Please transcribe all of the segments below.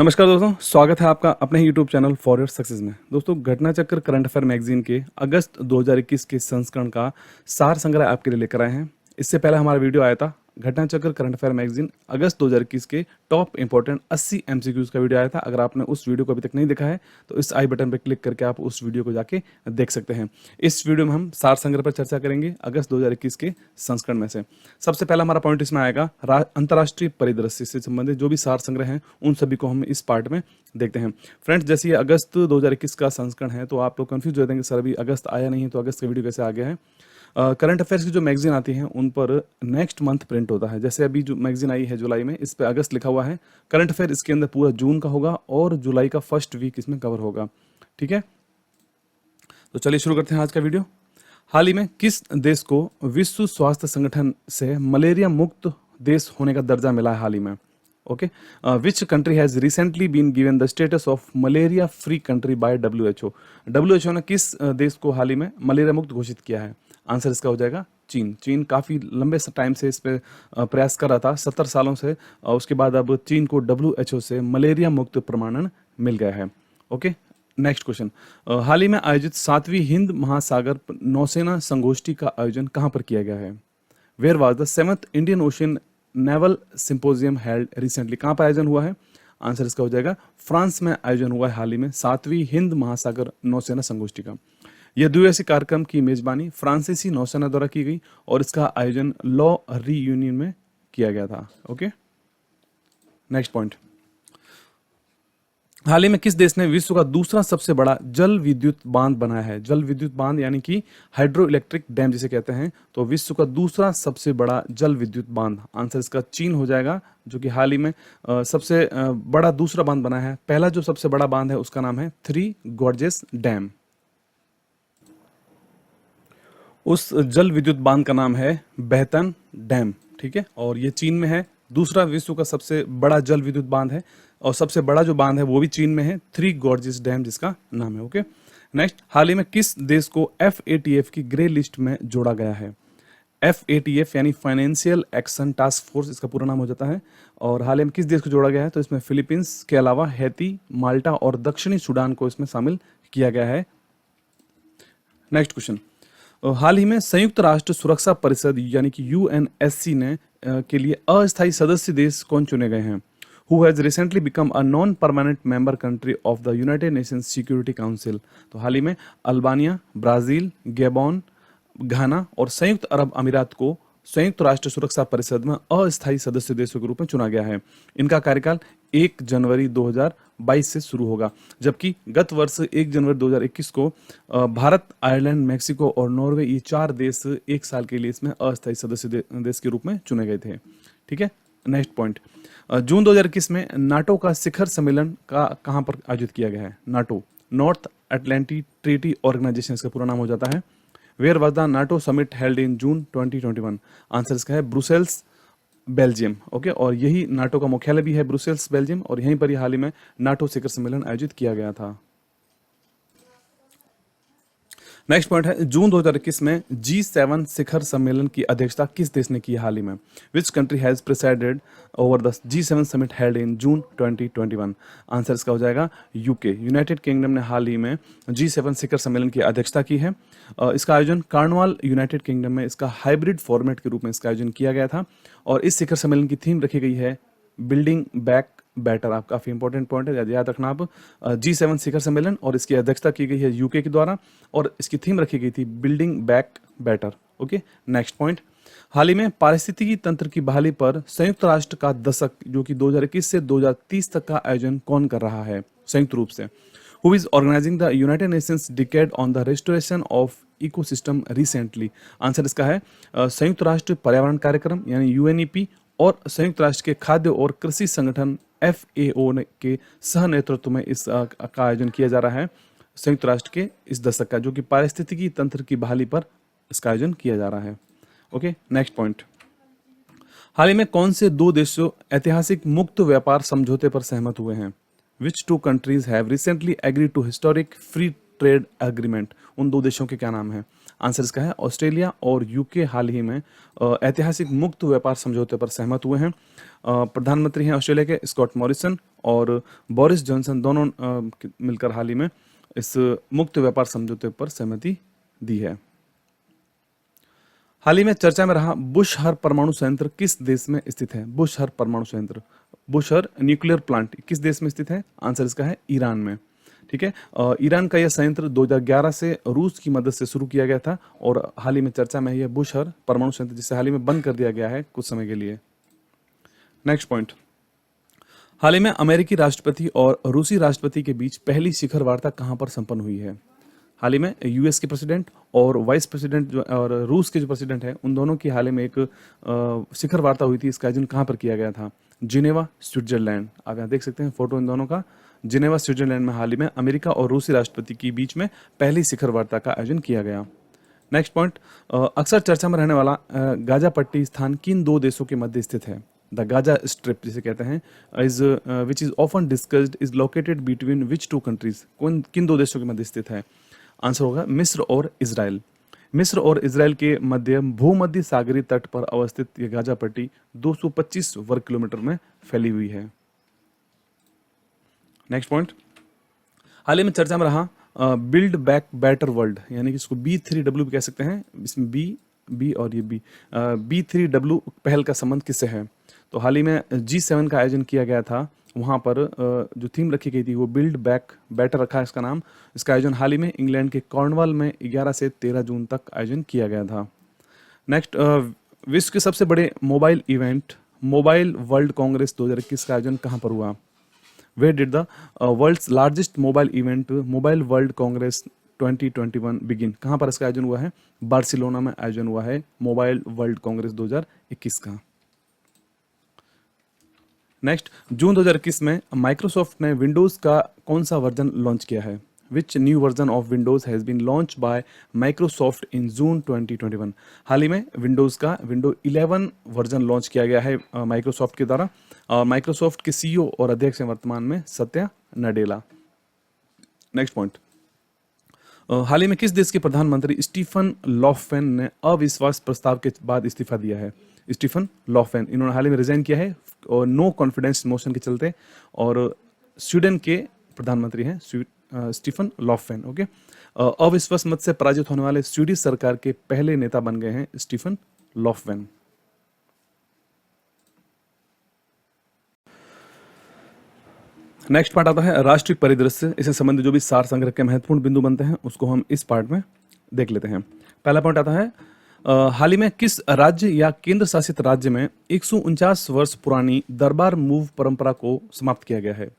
नमस्कार दोस्तों, स्वागत है आपका अपने ही YouTube channel for your success में। दोस्तों, घटना चक्र करंट अफेयर मैगजीन के अगस्त 2021 के संस्करण का सार संग्रह आपके लिए लेकर आए हैं। इससे पहले हमारा वीडियो आया था घटना चक्र करंट अफेयर मैगजीन अगस्त 2021 के टॉप इंपॉर्टेंट 80 एमसीक्यूज का वीडियो आया था। अगर आपने उस वीडियो को अभी तक नहीं देखा है तो इस आई बटन पर क्लिक करके आप उस वीडियो को जाके देख सकते हैं। इस वीडियो में हम सार संग्रह पर चर्चा करेंगे अगस्त 2021 के संस्करण में से। सबसे पहला हमारा पॉइंट इसमें आएगा अंतर्राष्ट्रीय परिदृश्य से संबंधित जो भी सार संग्रह हैं उन सभी को हम इस पार्ट में देखते हैं। फ्रेंड्स, जैसे ये अगस्त 2021 का संस्करण है तो आप लोग कंफ्यूज हो जाएंगे, सर अभी अगस्त आया नहीं है तो अगस्त का वीडियो कैसे आ गया है। करंट अफेयर्स की जो मैगजीन आती हैं उन पर नेक्स्ट मंथ प्रिंट होता है। जैसे अभी जो मैगजीन आई है जुलाई में, इस पे अगस्त लिखा हुआ है। करंट अफेयर इसके अंदर पूरा जून का होगा और जुलाई का फर्स्ट वीक इसमें कवर होगा। ठीक है, तो चलिए शुरू करते हैं आज का वीडियो। हाल ही में किस देश को विश्व स्वास्थ्य संगठन से मलेरिया मुक्त देश होने का दर्जा मिला है हाल ही में? Okay, which country has recently been given the status of malaria free country by WHO? WHO ने किस देश को हाल ही में मलेरिया मुक्त घोषित किया है? आंसर इसका हो जाएगा चीन। चीन काफ़ी लंबे टाइम से इस पे प्रयास कर रहा था, 70 सालों से। उसके बाद अब चीन को WHO से मलेरिया मुक्त प्रमाणन मिल गया है। Okay, next question. हाल ही में आयोजित 7वीं हिंद महासागर नौसेना संगोष्ठी का आयोजन कहाँ पर किया गया है? Where was the 7th Indian Ocean naval symposium held recently? कहाँ पर आयोजन हुआ है? आंसर इसका हो जाएगा फ्रांस में आयोजन हुआ है हाल ही में 7वीं हिंद महासागर नौसेना संगोष्ठी का। यह द्विदिवसीय कार्यक्रम की मेजबानी फ्रांसीसी नौसेना द्वारा की गई और इसका आयोजन लॉ रीयूनियन में किया गया था। Okay, next point. हाल ही में किस देश ने विश्व का दूसरा सबसे बड़ा जल विद्युत बांध बनाया है? जल विद्युत बांध यानी कि हाइड्रो इलेक्ट्रिक डैम जिसे कहते हैं, तो विश्व का दूसरा सबसे बड़ा जल विद्युत बांध, आंसर इसका चीन हो जाएगा, जो कि हाल ही में सबसे बड़ा दूसरा बांध बना है। पहला जो सबसे बड़ा बांध है उसका नाम है थ्री गॉर्जेस डैम। उस जल विद्युत बांध का नाम है बेहतन डैम। ठीक है, और ये चीन में है। दूसरा विश्व का सबसे बड़ा जल विद्युत बांध है और सबसे बड़ा जो बांध है वो भी चीन में है, थ्री गॉर्जेस डैम जिसका नाम है। Okay, next. हाल ही में किस देश को FATF की ग्रे लिस्ट में जोड़ा गया है? FATF यानी फाइनेंशियल एक्शन टास्क फोर्स इसका पूरा नाम हो जाता है। और हाल ही में किस देश को जोड़ा गया है? तो इसमें फिलीपींस के अलावा हैती, माल्टा और दक्षिणी सूडान को इसमें शामिल किया गया है। Next question. हाल ही में संयुक्त राष्ट्र सुरक्षा परिषद यानी कि UNSC ने के लिए अस्थायी सदस्य देश कौन चुने गए हैं? Who has recently become a non-permanent member country of the United Nations Security Council? तो हाल ही में अल्बानिया, ब्राजील, गैबोन, घाना और संयुक्त अरब अमीरात को संयुक्त राष्ट्र सुरक्षा परिषद में अस्थायी सदस्य देशों के रूप में चुना गया है। इनका कार्यकाल 1 जनवरी 2022 से शुरू होगा, जबकि गत वर्ष 1 जनवरी 2021 को भारत, आयरलैंड, मेक्सिको और नॉर्वे, ये 4 देश 1 साल के लिए इसमें अस्थायी सदस्य देश के रूप में चुने गए थे। ठीक है, नेक्स्ट पॉइंट। जून 2021 में नाटो का शिखर सम्मेलन का कहां पर आयोजित किया गया है? NATO, North Atlantic Treaty Organization इसका पूरा नाम हो जाता है। Where was the NATO summit held in June 2021? Answer इसका है ब्रुसेल्स, बेल्जियम। ओके, और यही नाटो का मुख्यालय भी है ब्रुसेल्स, बेल्जियम, और यहीं पर ही हाल ही में नाटो शिखर सम्मेलन आयोजित किया गया था। नेक्स्ट पॉइंट है, जून 2021 में G7 शिखर सम्मेलन की अध्यक्षता किस देश ने की हाल ही में? विच country has presided over the G7 summit held in June 2021? Answer इसका हो जाएगा यूके, यूनाइटेड किंगडम ने हाल ही में G7 शिखर सम्मेलन की अध्यक्षता की है। इसका आयोजन कार्नवाल, यूनाइटेड किंगडम में इसका हाइब्रिड फॉर्मेट के रूप में इसका आयोजन किया गया था। और इस शिखर सम्मेलन की थीम रखी गई है बिल्डिंग बैक बेटर। आप काफी इंपॉर्टेंट पॉइंट है, याद रखना आप। G7 शिखर सम्मेलन और इसकी अध्यक्षता की गई है यूके के द्वारा और इसकी थीम रखी गई थी building back better. Okay, next point. हाल ही में पारिस्थितिकी तंत्र की बहाली पर संयुक्त राष्ट्र का दशक जो कि 2021 से 2030 तक का आयोजन कौन कर रहा है संयुक्त रूप से? Who is organizing the United Nations Decade on the Restoration of Ecosystem recently? Answer इसका है संयुक्त राष्ट्र पर्यावरण कार्यक्रम यानी UNEP और संयुक्त राष्ट्र के खाद्य और कृषि संगठन FAO के सह नेतृत्व में इस का आयोजन किया जा रहा है संयुक्त राष्ट्र के इस दशक का, जो कि पारिस्थितिकी तंत्र की बहाली पर इसका आयोजन किया जा रहा है। Okay, next point. हाल ही में कौन से 2 देशों ऐतिहासिक मुक्त व्यापार समझौते पर सहमत हुए हैं? Which 2 countries have recently agreed to historic free trade agreement, उन दो देशों के क्या नाम है? आंसर इसका है ऑस्ट्रेलिया और यूके हाल ही में ऐतिहासिक मुक्त व्यापार समझौते पर सहमत हुए हैं। प्रधानमंत्री हैं ऑस्ट्रेलिया के स्कॉट मॉरिसन और बोरिस जॉनसन, दोनों मिलकर हाल ही में इस मुक्त व्यापार समझौते पर सहमति दी है। हाल ही में चर्चा में रहा बुशहर परमाणु संयंत्र किस देश में स्थित है? बुशहर परमाणु संयंत्र, बुशहर न्यूक्लियर प्लांट किस देश में स्थित है? आंसर इसका है ईरान में। ठीक है, ईरान का यह संयंत्र 2011 से रूस की मदद से शुरू किया गया था और हाल ही में चर्चा में है यह बुशहर परमाणु संयंत्र, जिसे हाल ही में बंद कर दिया गया है कुछ समय के लिए। नेक्स्ट पॉइंट, हाल ही में अमेरिकी राष्ट्रपति और रूसी राष्ट्रपति के बीच पहली शिखर वार्ता कहां पर संपन्न हुई है? हाल ही में यूएस के प्रेसिडेंट और वाइस प्रेसिडेंट और रूस के जो प्रेसिडेंट हैं उन दोनों की हाल ही में एक शिखर वार्ता हुई थी। इसका आयोजन कहाँ पर किया गया था? Geneva, Switzerland. आप यहाँ देख सकते हैं फोटो इन दोनों का। जिनेवा, स्विट्जरलैंड में हाल ही में अमेरिका और रूसी राष्ट्रपति के बीच में पहली शिखर वार्ता का आयोजन किया गया। नेक्स्ट पॉइंट, अक्सर चर्चा में रहने वाला गाजा पट्टी स्थान किन दो देशों के मध्य स्थित है? द गाजा स्ट्रिप जिसे कहते हैं is which is often discussed is located between which two countries, किन दो देशों के मध्य स्थित है? आंसर होगा मिस्र और इजराइल। मिस्र और इजराइल के मध्य भूमध्य सागरीय तट पर अवस्थित यह गाजा पट्टी 225 वर्ग किलोमीटर में फैली हुई है। नेक्स्ट पॉइंट, हाल ही में चर्चा में रहा बिल्ड बैक बेटर वर्ल्ड, यानी कि इसको B3W भी कह सकते हैं। इसमें बी और ये B3W पहल का संबंध किससे है? तो हाल ही में G7 का आयोजन किया गया था, वहाँ पर जो थीम रखी गई थी वो बिल्ड बैक बेटर रखा है इसका नाम। इसका आयोजन हाल ही में इंग्लैंड के कॉर्नवाल में 11 से 13 जून तक आयोजन किया गया था। नेक्स्ट, विश्व के सबसे बड़े mobile event mobile world Congress 2021 का आयोजन कहाँ पर हुआ? Where did the world's largest mobile event mobile world Congress 2021 begin? कहाँ पर इसका आयोजन हुआ है? बार्सिलोना में आयोजन हुआ है मोबाइल वर्ल्ड कांग्रेस 2021 का। नेक्स्ट, जून 2021 में माइक्रोसॉफ्ट ने विंडोज का कौन सा वर्जन लॉन्च किया है? Which new version of Windows has been launch by Microsoft in June 2021? हाल ही में विंडोज का विंडो 11 वर्जन लॉन्च किया गया है माइक्रोसॉफ्ट के द्वारा। माइक्रोसॉफ्ट के सीईओ और अध्यक्ष हैं वर्तमान में सत्या नडेला। नेक्स्ट पॉइंट, हाल ही में किस देश के प्रधानमंत्री स्टीफन लॉफवेन ने अविश्वास प्रस्ताव के बाद इस्तीफा दिया है? स्टीफन लॉफवेन, इन्होंने हाल ही में रिजाइन किया है और नो कॉन्फिडेंस मोशन के चलते, और स्वीडन के प्रधानमंत्री हैं स्टीफन लॉफवेन। ओके, अविश्वास मत से पराजित होने वाले स्वीडिश सरकार के पहले नेता बन गए हैं स्टीफन लॉफवेन। नेक्स्ट पार्ट आता है राष्ट्रीय परिदृश्य। इससे संबंधित जो भी सार संग्रह के महत्वपूर्ण बिंदु बनते हैं उसको हम इस पार्ट में देख लेते हैं। पहला पॉइंट आता है हाल ही में किस राज्य या केंद्र शासित राज्य में 149 वर्ष पुरानी दरबार मूव परंपरा को समाप्त किया गया है?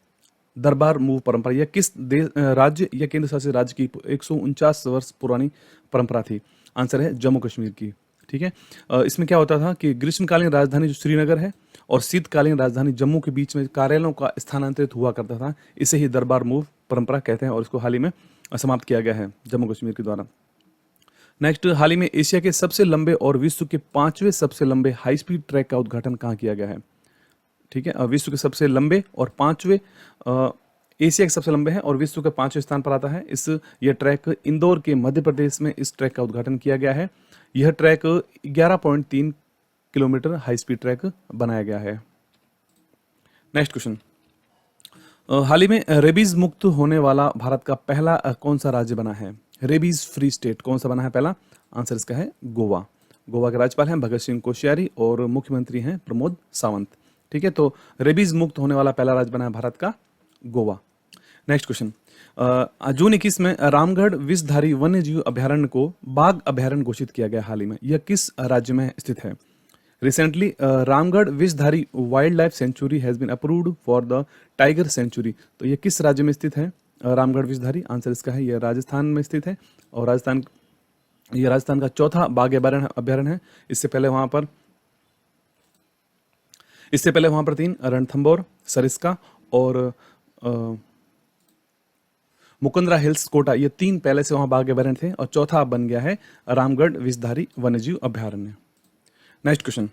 दरबार मूव परंपरा यह किस राज्य या केंद्र शासित राज्य की 149 वर्ष पुरानी परंपरा थी? आंसर है जम्मू कश्मीर की। ठीक है, इसमें क्या होता था कि ग्रीष्मकालीन राजधानी जो श्रीनगर है और शीतकालीन राजधानी जम्मू के बीच में कार्यालयों का स्थानांतरित हुआ करता था, इसे ही दरबार मूव परंपरा कहते हैं और इसको हाल ही में समाप्त किया गया है जम्मू कश्मीर के द्वारा। नेक्स्ट, हाल ही में एशिया के सबसे लंबे और विश्व के 5वें सबसे लंबे हाई स्पीड ट्रैक का उद्घाटन कहाँ किया गया है? ठीक है, विश्व के सबसे लंबे और 5वें, एशिया के सबसे लंबे हैं और विश्व के 5वें स्थान पर आता है। यह ट्रैक इंदौर के मध्य प्रदेश में इस ट्रैक का उद्घाटन किया गया है। यह track 11.3 kilometre high speed track बनाया गया है। नेक्स्ट क्वेश्चन, हाल ही में रेबीज मुक्त होने वाला भारत का पहला कौन सा राज्य बना है? रेबीज फ्री स्टेट कौन सा बना है पहला? आंसर इसका है गोवा। गोवा के राज्यपाल हैं भगत सिंह कोश्यारी और मुख्यमंत्री हैं प्रमोद सावंत। ठीक है, तो रेबीज मुक्त होने वाला पहला राज्य बना है भारत का गोवा। नेक्स्ट क्वेश्चन, जून 21 में रामगढ़ विषधारी वन्य जीव अभ्यारण्य को बाघ अभ्यारण्य घोषित किया गया। हाल ही में यह किस राज्य में स्थित है? Recently Ramgarh Vishdhari wildlife sanctuary has been approved for the tiger sanctuary. तो यह किस राज्य में स्थित है रामगढ़ विषधारी? आंसर इसका है यह राजस्थान में स्थित है और राजस्थान का चौथा बाघ अभ्यारण्य है। इससे पहले वहां पर 3 रणथंबोर, सरिस्का और मुकुंदरा हिल्स, कोटा, ये 3 पहले से वहां बाघ अभ्यारण्य थे और चौथा बन गया है रामगढ़ विषधारी वन्यजीव अभ्यारण्य। नेक्स्ट क्वेश्चन,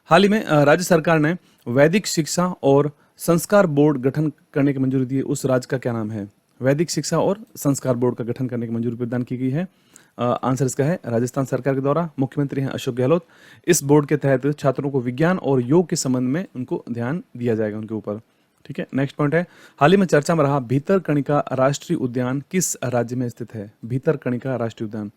हाल ही में राज्य सरकार ने वैदिक शिक्षा और संस्कार बोर्ड गठन करने की मंजूरी दी है, उस राज्य का क्या नाम है? वैदिक शिक्षा और संस्कार बोर्ड का गठन करने की मंजूरी प्रदान की गई है? आंसर इसका है राजस्थान सरकार के द्वारा। मुख्यमंत्री हैं अशोक गहलोत। इस बोर्ड के तहत छात्रों को विज्ञान और योग के संबंध में उनको ध्यान दिया जाएगा उनके ऊपर। ठीक है, नेक्स्ट पॉइंट है, हाल ही में चर्चा में रहा भीतरकनिका राष्ट्रीय उद्यान किस राज्य में स्थित है? भीतरकनिका राष्ट्रीय उद्यान,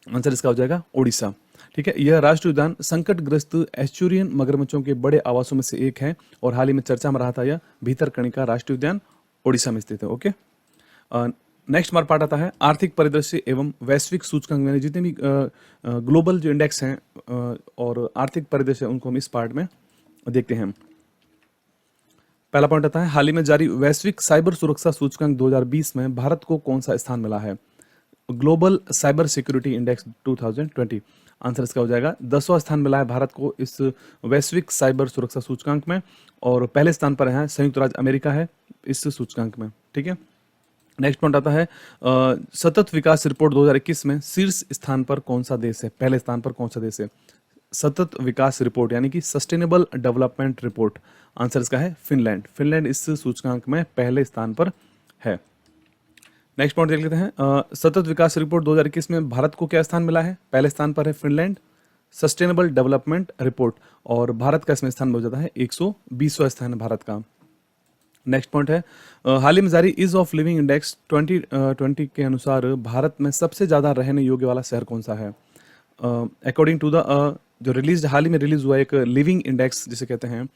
आंसर इसका हो जाएगा उड़ीसा। ठीक है, यह राष्ट्रीय उद्यान संकटग्रस्त एस्चुरियन मगरमच्छों के बड़े आवासों में से एक है और हाल ही में चर्चा में रहा था यह भीतरकनिका राष्ट्रीय उद्यान उड़ीसा में स्थित है। ओके, नेक्स्ट हमारा पार्ट आता है आर्थिक परिदृश्य एवं वैश्विक सूचकांक, यानी जितने भी ग्लोबल जो इंडेक्स हैं और आर्थिक परिदृश्य उनको हम इस पार्ट में देखते हैं। पहला पॉइंट आता है, हाल ही में जारी वैश्विक साइबर सुरक्षा सूचकांक 2020 में भारत को कौन सा स्थान मिला है? Global cyber security index 2020, answer इसका हो जाएगा 10वां स्थान मिला है भारत को इस वैश्विक साइबर सुरक्षा सूचकांक में और पहले स्थान पर है संयुक्त राज्य अमेरिका है इस सूचकांक में। ठीक है, नेक्स्ट पॉइंट आता है सतत विकास रिपोर्ट 2021 में शीर्ष स्थान पर कौन सा देश है? पहले स्थान पर कौन सा देश है? सतत विकास रिपोर्ट यानी कि सस्टेनेबल डेवलपमेंट रिपोर्ट, आंसर इसका है फिनलैंड। फिनलैंड इस सूचकांक में पहले स्थान पर है। नेक्स्ट पॉइंट देख लेते हैं, सतत विकास रिपोर्ट 2021 में भारत को क्या स्थान मिला है? पहले स्थान पर है फिनलैंड सस्टेनेबल डेवलपमेंट रिपोर्ट और भारत का इसमें स्थान हो जाता है 120वां स्थान है भारत का। नेक्स्ट पॉइंट है, हाल ही में जारी ईज ऑफ लिविंग इंडेक्स 2020 के अनुसार भारत में सबसे ज्यादा रहने योग्य वाला शहर कौन सा है? अकॉर्डिंग टू द जो रिलीज हाल ही में रिलीज हुआ एक लिविंग इंडेक्स जिसे कहते हैं,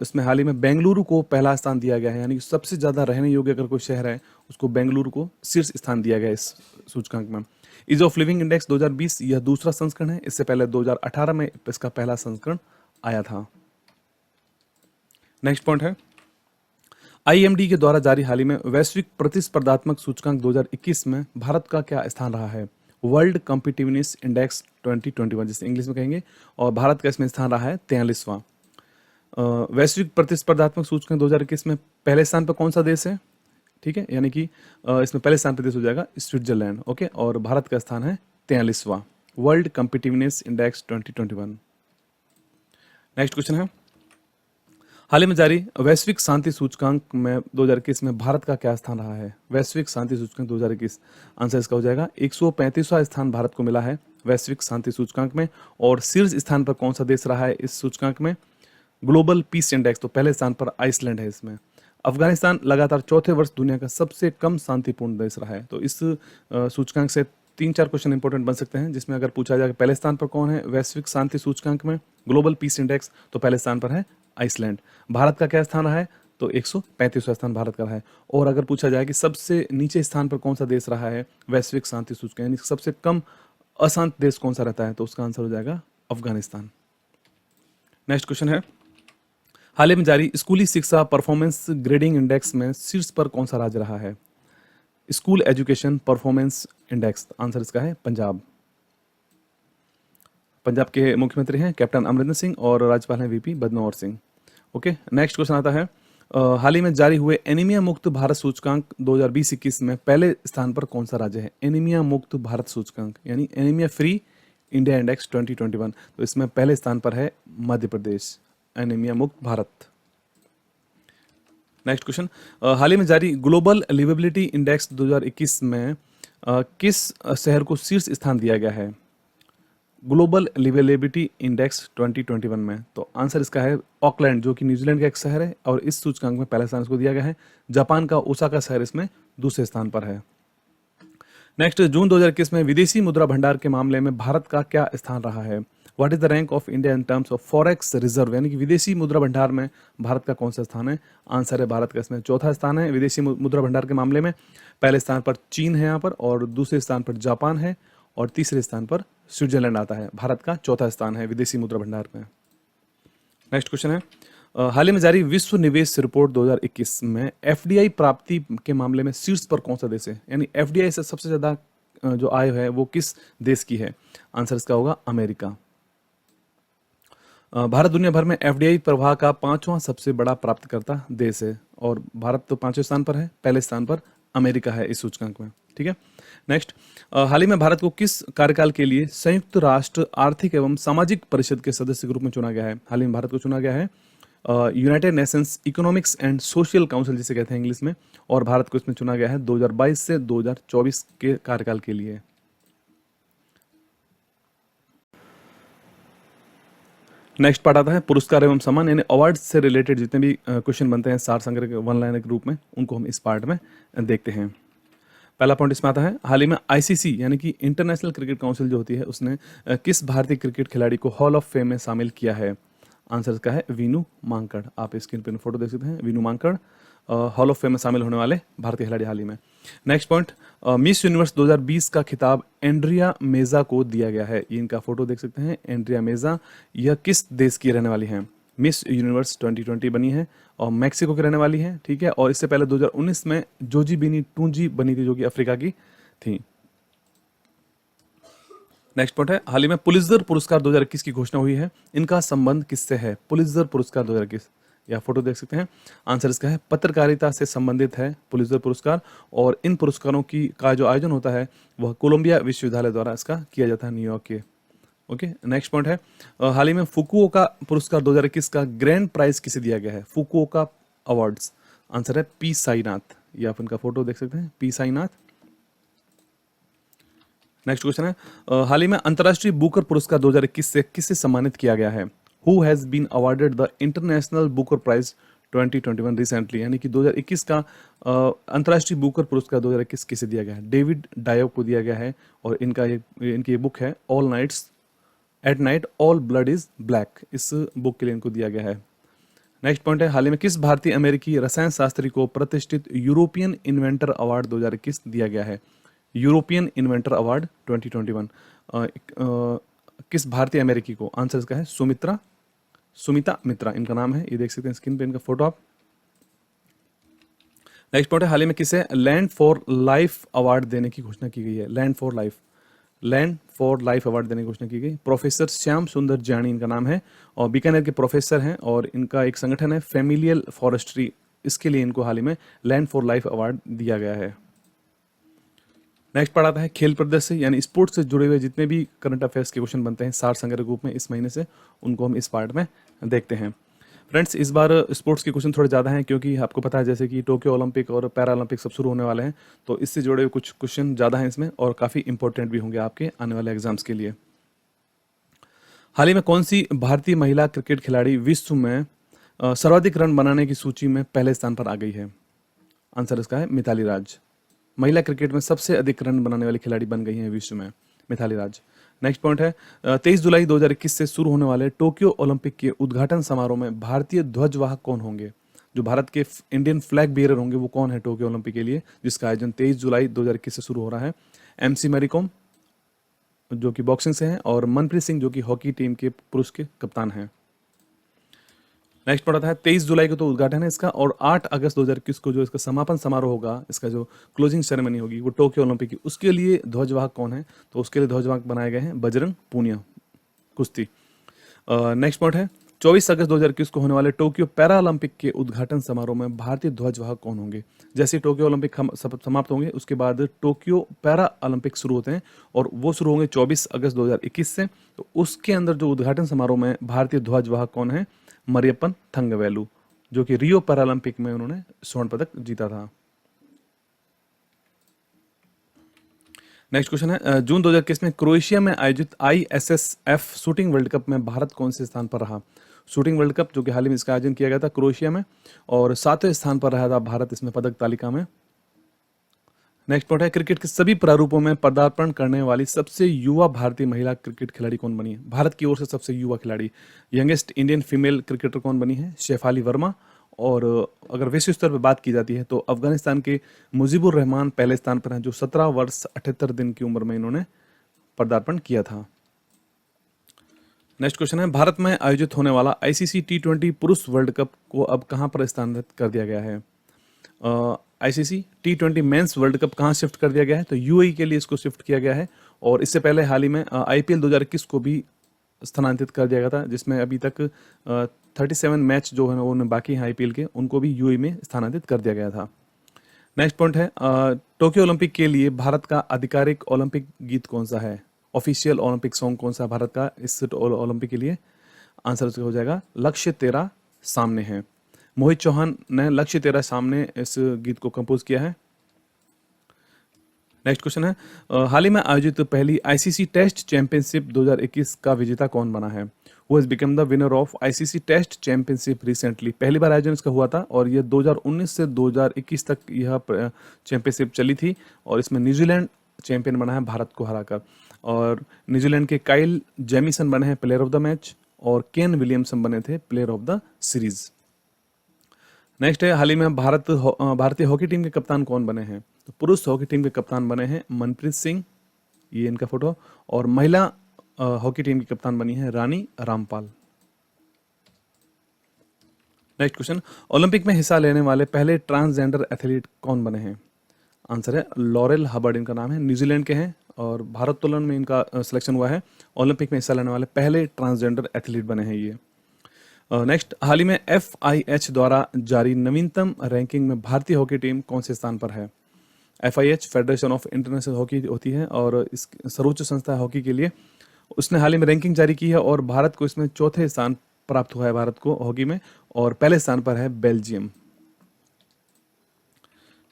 इसमें हाल ही में बेंगलुरु को पहला स्थान दिया गया है, यानी कि सबसे ज्यादा रहने योग्य अगर कोई शहर है उसको बेंगलुरु को शीर्ष स्थान दिया गया है इस सूचकांक में। ईज ऑफ लिविंग इंडेक्स 2020 यह दूसरा संस्करण है, इससे पहले 2018 में इसका पहला संस्करण आया था। नेक्स्ट पॉइंट है, आईएमडी के द्वारा जारी हाल ही में वैश्विक प्रतिस्पर्धात्मक सूचकांक 2021 में भारत का क्या स्थान रहा है? वर्ल्ड कॉम्पिटिटिवनेस इंडेक्स 2021 जिसे इंग्लिश में कहेंगे, और भारत का इसमें स्थान रहा है 43वां। वैश्विक प्रतिस्पर्धात्मक सूचकांक 2021 में पहले स्थान पर कौन सा देश है? ठीक है, यानी कि इसमें पहले स्थान पर देश हो जाएगा स्विट्जरलैंड। ओके, और भारत का स्थान है 43वां world competitiveness index 2021। Next question है, हाल ही में जारी वैश्विक शांति सूचकांक में 2021 में भारत का क्या स्थान रहा है? वैश्विक शांति सूचकांक 2021, आंसर इसका हो जाएगा 135वां स्थान भारत को मिला है वैश्विक शांति सूचकांक में। और शीर्ष स्थान पर कौन सा देश रहा है इस सूचकांक में? ग्लोबल पीस इंडेक्स, तो पहले स्थान पर आइसलैंड है इसमें। अफगानिस्तान लगातार चौथे वर्ष दुनिया का सबसे कम शांतिपूर्ण देश रहा है। तो इस सूचकांक से 3-4 क्वेश्चन इंपॉर्टेंट बन सकते हैं, जिसमें अगर पूछा जाए पहले स्थान पर कौन है वैश्विक शांति सूचकांक में ग्लोबल पीस इंडेक्स, तो पहले स्थान पर है आइसलैंड। भारत का क्या स्थान रहा है? तो 135वां स्थान भारत का रहा है। और अगर पूछा जाए कि सबसे नीचे स्थान पर कौन सा देश रहा है वैश्विक शांति सूचकांक, यानी सबसे कम अशांत देश कौन सा रहता है, तो उसका आंसर हो जाएगा अफगानिस्तान। नेक्स्ट क्वेश्चन है, हाल ही में जारी स्कूली शिक्षा परफॉर्मेंस ग्रेडिंग इंडेक्स में शीर्ष पर कौन सा राज्य रहा है? School education performance index, answer इसका है पंजाब। पंजाब के मुख्यमंत्री हैं कैप्टन अमरिंदर सिंह और राज्यपाल हैं VP Badnore Singh. Okay, next question आता है, हाल ही में जारी हुए एनीमिया मुक्त भारत सूचकांक 2020-21 में पहले स्थान पर कौन सा राज्य है? एनीमिया मुक्त भारत सूचकांक यानी एनीमिया फ्री इंडिया इंडेक्स 2021, तो इसमें पहले स्थान पर है मध्य प्रदेश, एनीमिया मुक्त भारत। नेक्स्ट क्वेश्चन, हाल ही में जारी ग्लोबल लिवेबिलिटी इंडेक्स 2021 में किस शहर को शीर्ष स्थान दिया गया है? ग्लोबल लिवेबिलिटी इंडेक्स 2021 में, तो आंसर इसका है ऑकलैंड, जो कि न्यूजीलैंड का एक शहर है और इस सूचकांक में पहला स्थान इसको दिया गया है। जापान का ओसाका शहर इसमें दूसरे स्थान पर है। नेक्स्ट, जून 2021 में विदेशी मुद्रा भंडार के मामले में भारत का क्या स्थान रहा है? What is the rank of India in terms of forex reserve, यानी कि विदेशी मुद्रा भंडार में भारत का कौन सा स्थान है? आंसर है भारत का इसमें चौथा स्थान है विदेशी मुद्रा भंडार के मामले में। पहले स्थान पर चीन है यहाँ पर, और दूसरे स्थान पर जापान है, और तीसरे स्थान पर स्विट्जरलैंड आता है। भारत का चौथा स्थान है विदेशी मुद्रा भंडार में। नेक्स्ट क्वेश्चन है, हाल ही में जारी विश्व निवेश रिपोर्ट 2021 में एफडीआई प्राप्ति के मामले में शीर्ष पर कौन सा देश है? यानी एफडीआई से सबसे ज्यादा जो आय है वो किस देश की है? आंसर इसका होगा अमेरिका। भारत दुनिया भर में एफडीआई प्रवाह का 5वां सबसे बड़ा प्राप्तकर्ता देश है, और भारत तो 5वें स्थान पर है, पहले स्थान पर अमेरिका है इस सूचकांक में। ठीक है, नेक्स्ट, हाल ही में भारत को किस कार्यकाल के लिए संयुक्त राष्ट्र आर्थिक एवं सामाजिक परिषद के सदस्य के रूप में चुना गया है? हाल ही में भारत को चुना गया है United Nations economics and social council जिसे कहते हैं इंग्लिश में, और भारत को इसमें चुना गया है 2022 से 2024 के कार्यकाल के लिए। नेक्स्ट पार्ट आता है पुरस्कार एवं सम्मान, यानी अवार्ड से रिलेटेड जितने भी क्वेश्चन बनते हैं सार संग्रह के वन लाइनर के रूप में, उनको हम इस पार्ट में देखते हैं। पहला पॉइंट इसमें आता है, हाल ही में आईसीसी यानी कि इंटरनेशनल क्रिकेट काउंसिल जो होती है उसने किस भारतीय क्रिकेट खिलाड़ी को हॉल ऑफ फेम में शामिल किया है? आंसर इसका है वीनू मांकड़। आप स्क्रीन पर फोटो देख सकते हैं, Vinoo Mankad hall of fame में शामिल होने वाले भारतीय खिलाड़ी हाल ही में। नेक्स्ट पॉइंट, मिस यूनिवर्स 2020 का खिताब एंड्रिया मेजा को दिया गया है। ये इनका फोटो देख सकते हैं, एंड्रिया मेजा। यह किस देश की रहने वाली हैं? मिस यूनिवर्स 2020 बनी है और मैक्सिको की रहने वाली है, ठीक है। और इससे पहले 2019 में जोजी बिनी टूंजी बनी थी, जो कि अफ्रीका की थी। नेक्स्ट पॉइंट है, हाल ही में पुलित्जर पुरस्कार 2021 की घोषणा हुई है। इनका संबंध किससे है? पुलित्जर पुरस्कार 2021, या फोटो देख सकते हैं। आंसर इसका है पत्रकारिता से संबंधित है पुलित्जर पुरस्कार, और इन पुरस्कारों का जो आयोजन होता है वह कोलंबिया विश्वविद्यालय द्वारा इसका किया जाता है, न्यूयॉर्क के। ओके, नेक्स्ट पॉइंट है, हाल ही में फुकुओका पुरस्कार 2021 का ग्रैंड प्राइज किसे दिया गया है? Fukuoka awards. आंसर है पी साईनाथ। ये आप इनका फोटो देख सकते हैं, पी साईनाथ। नेक्स्ट क्वेश्चन है, हाल ही में अंतर्राष्ट्रीय बुकर पुरस्कार 2021 से किसे सम्मानित किया गया है? Who has been awarded the International Booker Prize 2021 recently, यानी कि 2021 का अंतर्राष्ट्रीय बुकर पुरस्कार 2021 किसे दिया गया है? डेविड डायो को दिया गया है, और इनकी ये बुक है all nights at night all blood is black. इस बुक के लिए इनको दिया गया है। नेक्स्ट पॉइंट है, हाल ही में किस भारतीय अमेरिकी रसायन शास्त्री को प्रतिष्ठित यूरोपियन इन्वेंटर अवार्ड 2021 दिया गया है? यूरोपियन इन्वेंटर अवार्ड 2021 किस भारतीय अमेरिकी को? आंसर इसका है सुमिता मित्रा इनका नाम है। ये देख सकते हैं स्क्रीन पे इनका फोटो आप। नेक्स्ट पॉइंट है, हाल ही में किसे लैंड फॉर लाइफ अवार्ड देने की घोषणा की गई है? लैंड फॉर लाइफ अवार्ड देने की घोषणा की गई। प्रोफेसर श्याम सुंदर जानी इनका नाम है, और बीकानेर के प्रोफेसर हैं, और इनका एक संगठन है फैमिलियल फॉरेस्ट्री, इसके लिए इनको हाल ही में लैंड फॉर लाइफ अवार्ड दिया गया है। नेक्स्ट पार्ट आता है खेल प्रदर्शन, यानी स्पोर्ट्स से जुड़े हुए जितने भी करंट अफेयर्स के क्वेश्चन बनते हैं सार संग्रह ग्रुप में इस महीने से, उनको हम इस पार्ट में देखते हैं। फ्रेंड्स, इस बार स्पोर्ट्स के क्वेश्चन थोड़े ज़्यादा हैं, क्योंकि आपको पता है जैसे कि टोक्यो ओलंपिक और पैरा ओलंपिक सब शुरू होने वाले हैं, तो इससे जुड़े हुए कुछ क्वेश्चन ज़्यादा हैं इसमें, और काफ़ी इंपॉर्टेंट भी होंगे आपके आने वाले एग्जाम्स के लिए। हाल ही में कौन सी भारतीय महिला क्रिकेट खिलाड़ी विश्व में सर्वाधिक रन बनाने की सूची में पहले स्थान पर आ गई है? आंसर इसका है मिताली राज। महिला क्रिकेट में सबसे अधिक रन बनाने वाली खिलाड़ी बन गई हैं विश्व में, मिताली राज। नेक्स्ट पॉइंट है, 23 जुलाई 2021 से शुरू होने वाले टोक्यो ओलंपिक के उद्घाटन समारोह में भारतीय ध्वजवाहक कौन होंगे? जो भारत के इंडियन फ्लैग बियरर होंगे वो कौन है टोक्यो ओलंपिक के लिए, जिसका आयोजन 23 जुलाई 2021 से शुरू हो रहा है? MC मैरी कॉम जो कि बॉक्सिंग से हैं, और मनप्रीत सिंह जो कि हॉकी टीम के पुरुष के कप्तान हैं। नेक्स्ट पॉइंट आता है, 23 जुलाई को तो उद्घाटन है इसका, और 8 अगस्त 2021 को जो इसका समापन समारोह होगा, इसका जो क्लोजिंग सेरेमनी होगी वो टोक्यो ओलंपिक की, उसके लिए ध्वजवाहक कौन है? तो उसके लिए ध्वजवाहक बनाए गए हैं बजरंग पूनिया, कुश्ती। नेक्स्ट पॉइंट है, 24 अगस्त 2021 को होने वाले टोक्यो पैरा ओलंपिक के उद्घाटन समारोह में भारतीय ध्वजवाहक कौन होंगे? जैसे टोक्यो ओलंपिक समाप्त होंगे उसके बाद टोक्यो पैरा ओलंपिक शुरू होते हैं, और वो शुरू होंगे 24 अगस्त 2021 से। तो उसके अंदर जो उद्घाटन समारोह में भारतीय ध्वजवाहक कौन है? मरियप्पन थंगवेलु, जो कि रियो पैरालंपिक में उन्होंने स्वर्ण पदक जीता था। नेक्स्ट क्वेश्चन है, जून 2021 में क्रोएशिया में आयोजित ISSF शूटिंग वर्ल्ड कप में भारत कौन से स्थान पर रहा? शूटिंग वर्ल्ड कप जो कि हाल ही में इसका आयोजन किया गया था क्रोएशिया में, और 7वें स्थान पर रहा था भारत इसमें पदक तालिका में। नेक्स्ट पॉइंट है, क्रिकेट के सभी प्रारूपों में पदार्पण करने वाली सबसे युवा भारतीय महिला क्रिकेट खिलाड़ी कौन बनी है? भारत की ओर से सबसे युवा खिलाड़ी, यंगेस्ट इंडियन फीमेल क्रिकेटर कौन बनी है? शेफाली वर्मा। और अगर विश्व स्तर पर बात की जाती है तो अफगानिस्तान के मुजीबुर रहमान पहले स्थान पर हैं, जो 17 वर्ष 78 दिन की उम्र में इन्होंने पदार्पण किया था। नेक्स्ट क्वेश्चन है, भारत में आयोजित होने वाला ICC T20 पुरुष वर्ल्ड कप को अब कहां पर स्थानांतरित कर दिया गया है? ICC T20 mains world cup कहाँ शिफ्ट कर दिया गया है? तो UAE के लिए इसको शिफ्ट किया गया है, और इससे पहले हाल ही में IPL 2021 को भी स्थानांतरित कर दिया गया था, जिसमें अभी तक 37 मैच जो है वो बाकी हैं IPL के, उनको भी UAE में स्थानांतरित कर दिया गया था। नेक्स्ट पॉइंट है, टोक्यो ओलंपिक के लिए भारत का आधिकारिक ओलंपिक गीत कौन सा है? ऑफिशियल ओलंपिक सॉन्ग कौन सा भारत का इस ओलंपिक के लिए? आंसर उसका हो जाएगा लक्ष्य तेरा सामने है। मोहित चौहान ने लक्ष्य तेरा सामने इस गीत को कंपोज किया है। नेक्स्ट क्वेश्चन है हाल ही में आयोजित पहली आईसीसी टेस्ट चैंपियनशिप 2021 का विजेता कौन बना है? Who has become the winner of ICC test championship recently. पहली बार आयोजन इसका हुआ था और ये 2019 से 2021 तक यह चैंपियनशिप चली थी और इसमें न्यूजीलैंड चैंपियन बना है भारत को हराकर। और न्यूजीलैंड के काइल जेमिसन बने हैं प्लेयर ऑफ द मैच और केन विलियमसन बने थे player of the series. Next है हाल ही में भारतीय हॉकी टीम के कप्तान कौन बने हैं? तो पुरुष हॉकी टीम के कप्तान बने हैं मनप्रीत सिंह, ये इनका फोटो, और महिला हॉकी टीम की कप्तान बनी है Rani Rampal. Next question, Olympic में हिस्सा लेने वाले पहले ट्रांसजेंडर एथलीट कौन बने हैं? आंसर है लॉरेल हबर्ड इनका नाम है, न्यूजीलैंड के हैं और भारोत्तोलन में इनका सिलेक्शन हुआ है। ओलंपिक में हिस्सा लेने वाले पहले ट्रांसजेंडर एथलीट बने हैं ये। नेक्स्ट, हाल ही में FIH द्वारा जारी नवीनतम रैंकिंग में भारतीय हॉकी टीम कौन से स्थान पर है? FIH federation of international hockey होती है और इस सर्वोच्च संस्था है हॉकी के लिए। उसने हाल ही में रैंकिंग जारी की है और भारत को इसमें चौथे स्थान प्राप्त हुआ है भारत को हॉकी में, और पहले स्थान पर है बेल्जियम।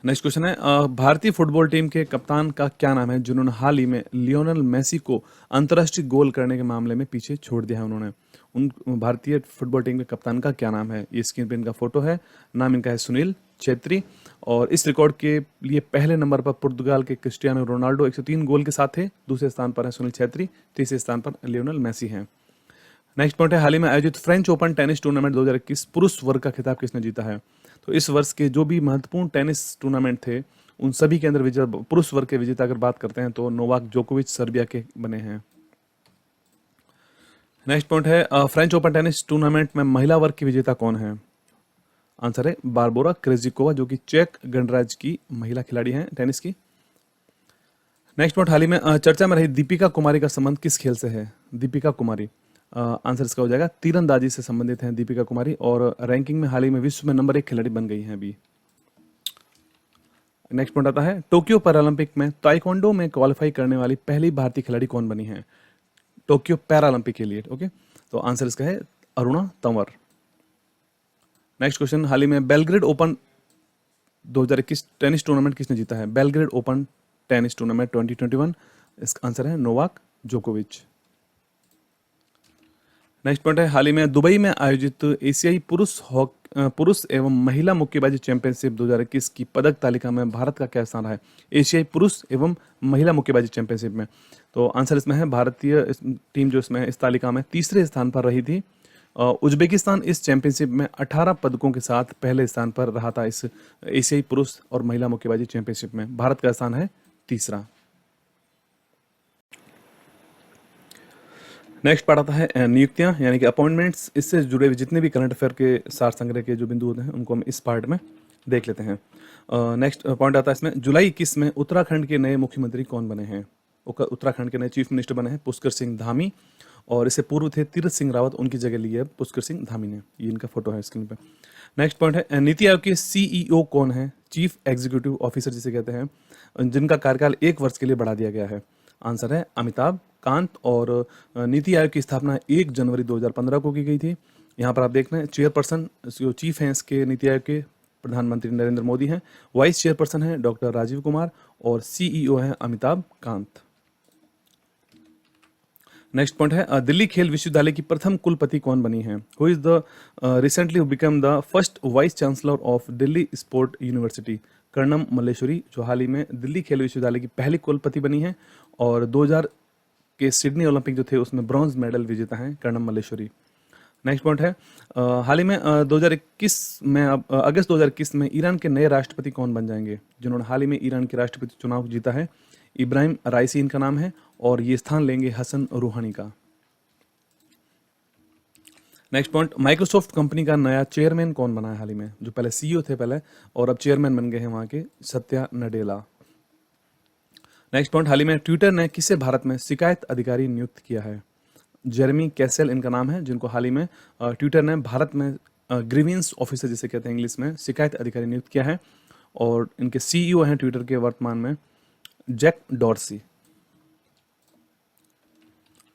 नेक्स्ट क्वेश्चन है भारतीय फुटबॉल टीम के कप्तान का क्या नाम है जिन्होंने हाल ही में लियोनेल मेसी को अंतर्राष्ट्रीय गोल करने के मामले में पीछे छोड़ दिया है? उन्होंने उन भारतीय फुटबॉल टीम के कप्तान का क्या नाम है? ये स्क्रीन पे इनका फोटो है, नाम इनका है सुनील छेत्री, और इस रिकॉर्ड के लिए पहले नंबर पर पुर्तगाल के क्रिस्टियानो रोनाल्डो 103 गोल के साथ थे, दूसरे स्थान पर है सुनील छेत्री, तीसरे स्थान पर लियोनेल मेसी हैं। नेक्स्ट पॉइंट है हाल ही में आयोजित फ्रेंच ओपन टेनिस टूर्नामेंट 2021 पुरुष वर्ग का खिताब किसने जीता है? तो इस वर्ष के जो भी महत्वपूर्ण टेनिस टूर्नामेंट थे उन सभी के अंदर विजेता पुरुष वर्ग के विजेता अगर बात करते हैं तो नोवाक जोकोविच सर्बिया के बने हैं। नेक्स्ट पॉइंट है फ्रेंच ओपन टेनिस टूर्नामेंट में महिला वर्ग की विजेता कौन है? आंसर है बारबोरा क्रेजिकोवा, जो कि चेक गणराज्य की महिला खिलाड़ी हैं टेनिस की। नेक्स्ट पॉइंट, हाल ही में चर्चा में रही दीपिका कुमारी का संबंध किस खेल से है? दीपिका कुमारी, आंसर इसका हो जाएगा तीरंदाजी से संबंधित हैं दीपिका कुमारी, और रैंकिंग में हाल ही में विश्व में नंबर 1 खिलाड़ी बन गई हैं अभी। नेक्स्ट पॉइंट आता है टोक्यो पैरालंपिक में ताइक्वांडो में क्वालिफाई करने वाली पहली भारतीय खिलाड़ी कौन बनी है टोक्यो पैरालंपिक के लिए? ओके, तो आंसर इसका है अरुणा तंवर। नेक्स्ट क्वेश्चन, हाल ही में बेलग्रेड ओपन 2021 टेनिस टूर्नामेंट किसने जीता है? बेलग्रेड ओपन टेनिस टूर्नामेंट 2021, इसका आंसर है नोवाक जोकोविच। नेक्स्ट पॉइंट है हाल ही में दुबई में आयोजित एशियाई पुरुष एवं महिला मुक्केबाजी चैंपियनशिप 2021 की पदक तालिका में भारत का क्या स्थान है? एशियाई पुरुष एवं महिला मुक्केबाजी चैंपियनशिप में, तो आंसर इसमें है भारतीय टीम जो इसमें इस तालिका में तीसरे स्थान पर रही थी। उज्बेकिस्तान इस चैंपियनशिप में 18 पदकों के साथ पहले स्थान पर रहा था। इस एशियाई पुरुष और महिला मुक्केबाजी चैंपियनशिप में भारत का स्थान है तीसरा। नेक्स्ट पार्ट आता है नियुक्तियां यानी कि अपॉइंटमेंट्स। इससे जुड़े हुए जितने भी करंट अफेयर के सार संग्रह के जो बिंदु होते हैं उनको हम इस पार्ट में देख लेते हैं। नेक्स्ट पॉइंट आता है इसमें जुलाई 21 में उत्तराखंड के नए मुख्यमंत्री कौन बने हैं? उत्तराखंड के नए चीफ मिनिस्टर बने हैं पुष्कर सिंह धामी, और इससे पूर्व थे तीरथ सिंह रावत, उनकी जगह ली है पुष्कर सिंह धामी ने। ये इनका फोटो है स्क्रीन पे। नेक्स्ट पॉइंट है नीति आयोग के CEO कौन है? चीफ एग्जीक्यूटिव ऑफिसर जिसे कहते हैं, जिनका कार्यकाल 1 वर्ष के लिए बढ़ा दिया गया है। आंसर है अमिताभ कांत, और नीति आयोग की स्थापना 1 जनवरी 2015 को की गई थी। यहाँ पर आप देख रहे हैं चेयरपर्सन जो चीफ हैं इसके नीति आयोग के प्रधानमंत्री नरेंद्र मोदी हैं, वाइस चेयरपर्सन हैं डॉक्टर राजीव कुमार, और CEO हैं अमिताभ कांत। नेक्स्ट पॉइंट है दिल्ली खेल विश्वविद्यालय की प्रथम कुलपति कौन बनी है? Who is the recently become the first vice chancellor of Delhi sport university? Karnam Malleswari, जो हाल ही में दिल्ली खेल विश्वविद्यालय की पहली कुलपति बनी है, और 2000 के सिडनी ओलंपिक जो थे उसमें ब्रॉन्ज मेडल विजेता हैं कर्णम मल्लेश्वरी। नेक्स्ट पॉइंट है हाल ही में 2021 में अगस्त 2021 में ईरान के नए राष्ट्रपति कौन बन जाएंगे? जिन्होंने हाल ही में ईरान के राष्ट्रपति चुनाव जीता है, इब्राहिम राइसी इनका नाम है, और ये स्थान लेंगे हसन रूहानी का। नेक्स्ट पॉइंट, माइक्रोसॉफ्ट कंपनी का नया चेयरमैन कौन बना है हाल ही में? जो पहले CEO थे पहले, और अब चेयरमैन बन गए हैं वहां के सत्या नडेला। नेक्स्ट पॉइंट, हाल ही में ट्विटर ने किसे भारत में शिकायत अधिकारी नियुक्त किया है? जेरेमी कैसेल इनका नाम है, जिनको हाल ही में ट्विटर ने भारत में ग्रीवेंस ऑफिसर जिसे कहते हैं इंग्लिश में शिकायत अधिकारी नियुक्त किया है, और इनके CEO हैं ट्विटर के वर्तमान में जैक डॉर्सी।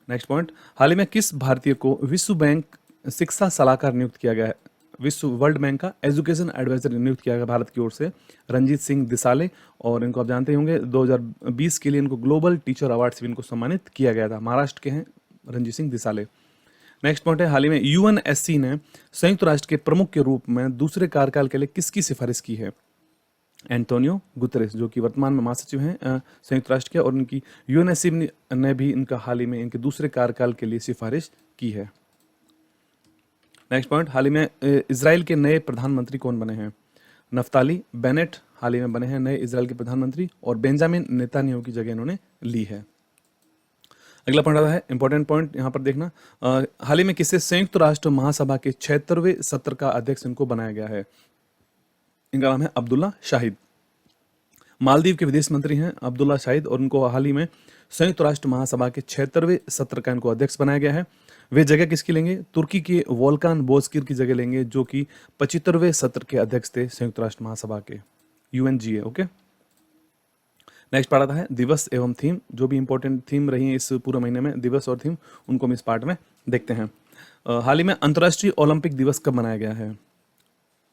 नेक्स्ट पॉइंट, हाल ही में किस भारतीय को विश्व बैंक शिक्षा सलाहकार नियुक्त किया गया है? विश्व वर्ल्ड बैंक का एजुकेशन एडवाइजर नियुक्त किया गया भारत की ओर से, रंजीत सिंह दिसाले। और इनको आप जानते ही होंगे 2020 के लिए इनको ग्लोबल टीचर अवार्ड से भी इनको सम्मानित किया गया था। महाराष्ट्र के हैं रंजीत सिंह दिसाले। नेक्स्ट पॉइंट है, हाल ही में यूएनएससी ने संयुक्त राष्ट्र के प्रमुख के रूप में दूसरे कार्यकाल के लिए किसकी सिफारिश की है? एंटोनियो गुतरेस, जो कि वर्तमान में महासचिव हैं संयुक्त राष्ट्र के, और उनकी यूएनएससी ने भी इनका हाल ही में इनके दूसरे कार्यकाल के लिए सिफारिश की है। नेक्स्ट पॉइंट, हाल ही में इजराइल के नए प्रधानमंत्री कौन बने हैं? नफ्ताली बेनेट हाल ही में बने हैं नए इजराइल के प्रधानमंत्री, और बेंजामिन नेतान्याहू की जगह इन्होंने ली है। अगला पॉइंट आता है इंपॉर्टेंट पॉइंट, यहाँ पर देखना, हाल ही में किसे संयुक्त राष्ट्र महासभा के 76वें सत्र का अध्यक्ष इनको बनाया गया है? इनका नाम है अब्दुल्ला शाहिद। मालदीव के विदेश मंत्री हैं अब्दुल्ला शाहिद, और उनको हाल ही में संयुक्त राष्ट्र महासभा के 76वें सत्र का इनको अध्यक्ष बनाया गया है। वे जगह किसकी लेंगे? तुर्की के वोल्कान बोजकिर की जगह लेंगे, जो कि 75वें सत्र के अध्यक्ष थे संयुक्त राष्ट्र महासभा के, यूएनजीए। ओके, नेक्स्ट पार्ट आता है दिवस एवं थीम। जो भी इंपॉर्टेंट थीम रही है इस पूरे महीने में, दिवस और थीम, उनको हम इस पार्ट में देखते हैं। हाल ही में अंतर्राष्ट्रीय ओलंपिक दिवस कब मनाया गया है?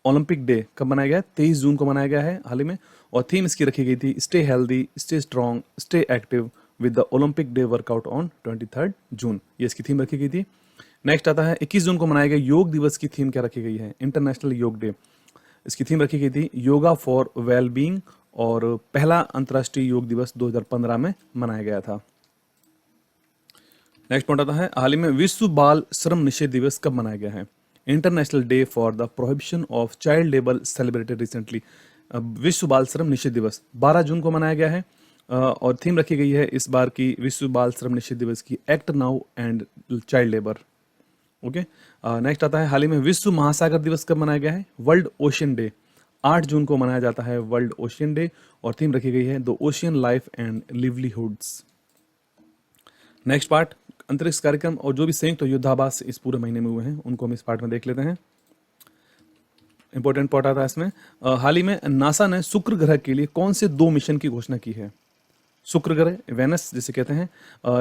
ओलंपिक डे कब मनाया गया है? 23 जून को मनाया गया है हाल ही में, और थीम इसकी रखी गई थी stay healthy, stay strong, stay active with the Olympic day workout on 23 जून, ये इसकी थीम रखी गई थी। नेक्स्ट आता है 21 जून को मनाया गया योग दिवस की थीम क्या रखी गई है? इंटरनेशनल योग डे, इसकी थीम रखी गई थी योगा फॉर वेल बीइंग, और पहला अंतर्राष्ट्रीय योग दिवस 2015 में मनाया गया था। नेक्स्ट पॉइंट आता है, हाल ही में विश्व बाल श्रम निषेध दिवस कब मनाया गया है? International day for the prohibition of child labour celebrated recently. विश्व बाल श्रम निषेध दिवस 12 जून को मनाया गया है, और थीम रखी गई है इस बार की विश्व बाल श्रम निषेध दिवस की act now and child labour. Okay, next आता है, हाल ही में विश्व महासागर दिवस कब मनाया गया है? वर्ल्ड ओशियन डे 8 जून को मनाया जाता है वर्ल्ड ओशियन डे, और थीम रखी गई है the ocean life and livelihoods. Next part, अंतरिक्ष कार्यक्रम और जो भी संयुक्त युद्धाभ्यास इस पूरे महीने में हुए हैं उनको हम इस पार्ट में देख लेते हैं। इंपॉर्टेंट पार्ट आता है इसमें, हाल ही में नासा ने शुक्र ग्रह के लिए कौन से 2 मिशन की घोषणा की है? शुक्र ग्रह, वेनस जिसे कहते हैं,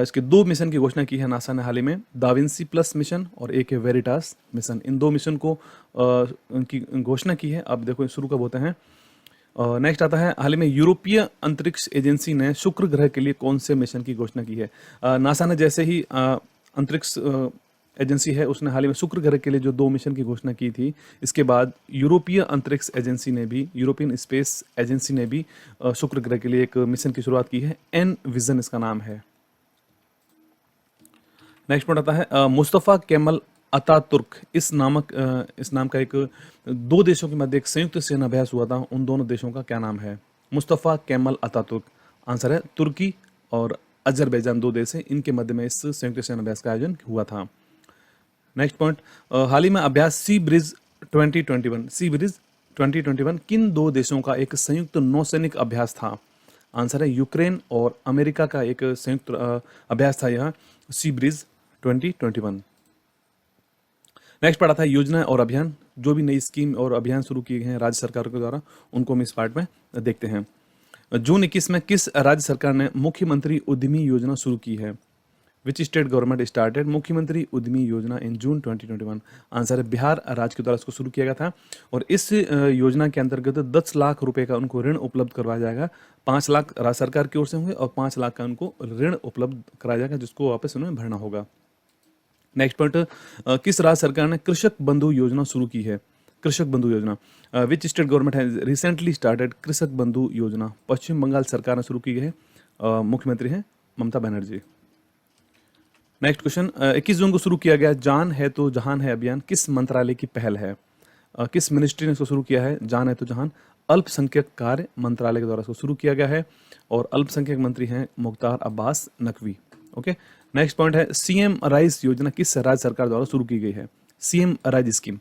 इसके 2 मिशन की घोषणा की है नासा ने हाल ही में, दाविंसी प्लस मिशन और एक है वेरिटास मिशन। इन 2 मिशन को उनकी घोषणा की है। अब देखो शुरू कब होते हैं। नेक्स्ट आता है, हाल ही में यूरोपीय अंतरिक्ष एजेंसी ने शुक्र ग्रह के लिए कौन से मिशन की घोषणा की है? नासा ने जैसे ही अंतरिक्ष एजेंसी है उसने हाल ही में शुक्र ग्रह के लिए जो 2 मिशन की घोषणा की थी, इसके बाद यूरोपीय अंतरिक्ष एजेंसी ने भी, यूरोपियन स्पेस एजेंसी ने भी शुक्र ग्रह के लिए एक मिशन की शुरुआत की है, एन विजन इसका नाम है। नेक्स्ट पॉइंट आता है, मुस्तफा केमल अतातुर्क इस नाम का एक 2 देशों के मध्य एक संयुक्त सेना अभ्यास हुआ था, उन दोनों देशों का क्या नाम है? Mustafa camel Ataturk. आंसर है तुर्की और अजरबैजान 2 देश हैं, इनके मध्य में इस संयुक्त सेना अभ्यास का आयोजन हुआ था। नेक्स्ट पॉइंट, हाल ही में अभ्यास सी ब्रिज 2021 किन 2 देशों का एक संयुक्त नौसैनिक अभ्यास था? आंसर है यूक्रेन और अमेरिका का एक संयुक्त अभ्यास था यह सी ब्रिज 2021। नेक्स्ट पार्ट आता है योजना और अभियान। जो भी नई स्कीम और अभियान शुरू किए गए हैं राज्य सरकार के द्वारा, उनको हम इस पार्ट में देखते हैं। जून 21 में किस राज्य सरकार ने मुख्यमंत्री उद्यमी योजना शुरू की है? विच स्टेट गवर्नमेंट स्टार्टेड मुख्यमंत्री उद्यमी योजना इन जून 2021? आंसर है बिहार राज्य के द्वारा इसको शुरू किया गया था, और इस योजना के अंतर्गत 10 लाख रुपए का उनको ऋण उपलब्ध करवाया जाएगा। 5 लाख राज्य सरकार की ओर से होंगे और 5 लाख का उनको ऋण उपलब्ध कराया जाएगा, जिसको वापस उन्हें भरना होगा। नेक्स्ट पॉइंट, किस राज्य सरकार ने कृषक बंधु योजना शुरू की है? कृषक बंधु योजना, which state government has recently started कृषक बंधु योजना? पश्चिम बंगाल सरकार ने शुरू की है, मुख्यमंत्री हैं ममता बनर्जी। नेक्स्ट क्वेश्चन, 21 जून को शुरू किया गया जान है तो जहान है अभियान किस मंत्रालय की पहल है? किस मिनिस्ट्री ने इसको शुरू किया है? जान है तो जहान अल्पसंख्यक कार्य मंत्रालय के द्वारा इसको शुरू किया गया है, और अल्पसंख्यक मंत्री हैं Mukhtar Abbas Naqvi. Okay, next point है सीएम राइज योजना किस राज्य सरकार द्वारा शुरू की गई है? CM rise scheme.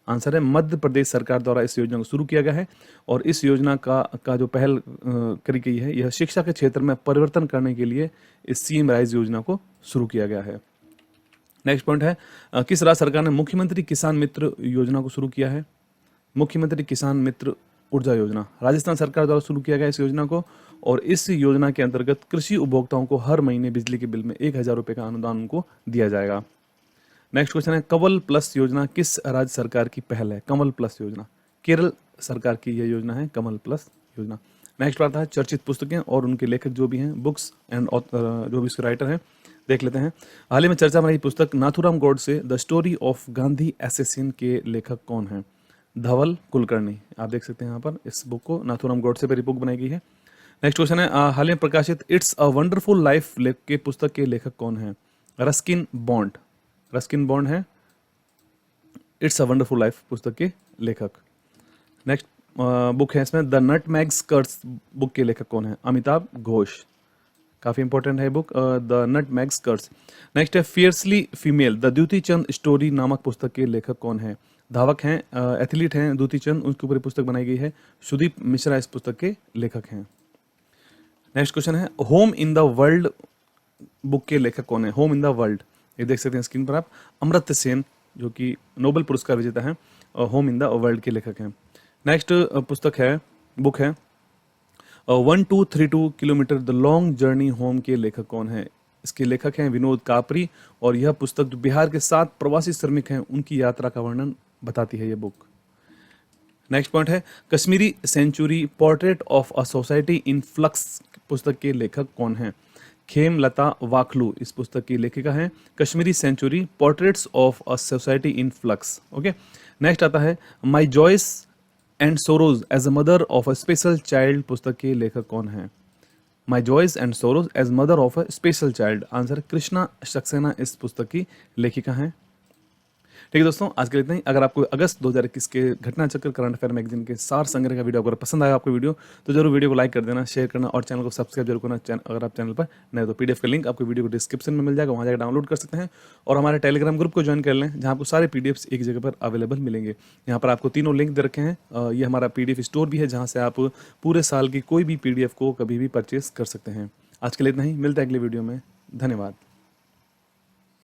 आंसर है मध्य प्रदेश सरकार द्वारा इस योजना को शुरू किया गया है, और इस योजना का जो पहल करी गई है यह शिक्षा के क्षेत्र में परिवर्तन करने के लिए इस सीएम राइज योजना को शुरू किया गया है। नेक्स्ट पॉइंट है, किस राज्य सरकार ने मुख्यमंत्री किसान मित्र योजना को शुरू किया है? मुख्यमंत्री किसान मित्र ऊर्जा योजना राजस्थान सरकार द्वारा शुरू किया गया इस योजना को, और इस योजना के अंतर्गत कृषि उपभोक्ताओं को हर महीने बिजली के बिल में 1,000 रुपये का अनुदान उनको दिया जाएगा। नेक्स्ट क्वेश्चन है, कंवल प्लस योजना किस राज्य सरकार की पहल है? कंवल प्लस योजना केरल सरकार की यह योजना है, कंवल प्लस योजना। नेक्स्ट आता है चर्चित पुस्तकें और उनके लेखक जो भी हैं, बुक्स एंड जो भी इसके राइटर हैं, देख लेते हैं। हाल ही में चर्चा में रही पुस्तक Nathuram Godse the story of Gandhi assassin के लेखक कौन हैं? धवल कुलकर्णी। आप देख सकते हैं यहाँ पर इस बुक को नाथुराम गोडसे पर बुक बनाई गई है। नेक्स्ट क्वेश्चन है, हाल में प्रकाशित इट्स अ वंडरफुल लाइफ के पुस्तक के लेखक कौन है? Ruskin bond. रस्किन बॉन्ड है इट्स अ वंडरफुल लाइफ पुस्तक के लेखक। नेक्स्ट बुक है इसमें द नटमैग्स कर्स बुक के लेखक कौन है? अमिताभ घोष। काफ़ी इंपॉर्टेंट है book the nutmeg's curse. Next है fiercely female the Dutee Chand story नामक पुस्तक के लेखक कौन है? धावक हैं, एथलीट हैं द्युति चंद, उनके ऊपर पुस्तक बनाई गई है। सुदीप मिश्रा इस पुस्तक के लेखक हैं। नेक्स्ट क्वेश्चन है, home in the world book के लेखक कौन है? होम इन द वर्ल्ड, ये देख सकते हैं स्क्रीन पर आप, अमर्त्य सेन जो कि नोबेल पुरस्कार विजेता है, होम इन द वर्ल्ड के लेखक हैं। नेक्स्ट पुस्तक है, बुक है 1232 kilometre the long journey home के लेखक कौन है? इसके लेखक हैं विनोद कापरी, और यह पुस्तक जो बिहार के 7 प्रवासी श्रमिक हैं उनकी यात्रा का वर्णन बताती है ये बुक। नेक्स्ट पॉइंट है, Kashmiri century portrait of a society in flux पुस्तक के लेखक कौन हैं? खेमलता वाखलू इस पुस्तक की लेखिका हैं। Kashmiri century portraits of a society in flux. Okay, next आता है my joys and sorrows as a mother of a special child पुस्तक के लेखक कौन है? My joys and sorrows as mother of a special child, answer Krishna Saxena इस पुस्तक की लेखिका हैं। ठीक है दोस्तों, आज के लिए इतना ही। अगर आपको अगस्त 2021 के घटना चक्र करंट अफेयर मैगजीन के सार संग्रह का वीडियो अगर पसंद आया आपको वीडियो, तो जरूर वीडियो को लाइक कर देना, शेयर करना और चैनल को सब्सक्राइब जरूर करना। अगर आप चैनल पर नए तो पीडीएफ का लिंक आपको वीडियो को डिस्क्रिप्शन में मिल जाएगा, वहाँ जाकर डाउनलोड कर सकते हैं। और हमारे टेलीग्राम ग्रुप को ज्वाइन कर लें, जहाँ आपको सारे पीडीएफ्स एक जगह पर अवेलेबल मिलेंगे। यहाँ पर आपको तीनों लिंक दे रखे हैं। ये हमारा पीडीएफ स्टोर भी है, जहाँ से आप पूरे साल की कोई भी पीडीएफ को कभी भी परचेस कर सकते हैं। आज के लिए इतना ही, मिलता है अगले वीडियो में। धन्यवाद।